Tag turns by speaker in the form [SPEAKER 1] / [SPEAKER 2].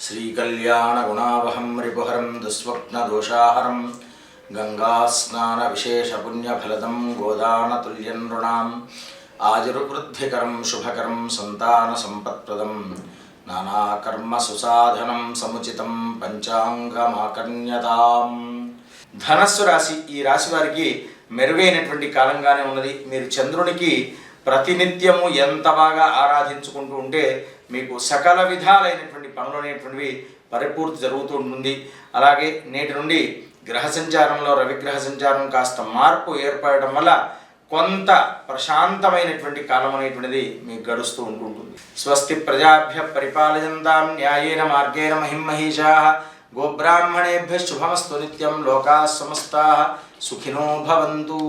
[SPEAKER 1] శ్రీకళ్యాణగుణావహం రిపుహరం దుస్వప్నదోషాహరం గంగాస్నానవిశేషపుణ్యఫలదం గోదానతుల్యం నృణాం ఆయుర్వృద్ధికరం శుభకరం సంతానసంపత్ప్రదం నానాకర్మసుసాధనం సముచితం పంచాంగమాకర్ణ్యతాం. ధనస్సు రాశి, ఈ రాశి వారికి మెరుగైనటువంటి కాలంగానే ఉన్నది. మీరు చంద్రునికి ప్రతినిత్యము ఎంత బాగా ఆరాధించుకుంటూ ఉంటే మీకు సకల విధాలైనటువంటి పనులు అనేటువంటివి పరిపూర్తి జరుగుతూ ఉంటుంది. అలాగే నేటి నుండి గ్రహ సంచారంలో రవిగ్రహ సంచారం కాస్త మార్పు ఏర్పడడం వల్ల కొంత ప్రశాంతమైనటువంటి కాలం అనేటువంటిది మీకు గడుస్తూ ఉంటుంటుంది. స్వస్తి ప్రజాభ్య పరిపాలయంతాం న్యాయేన మార్గేణ మహిమహీషాః గోబ్రాహ్మణేభ్యః శుభమస్తు నిత్యం. లోకాః సమస్తాః సుఖినో భవంతు.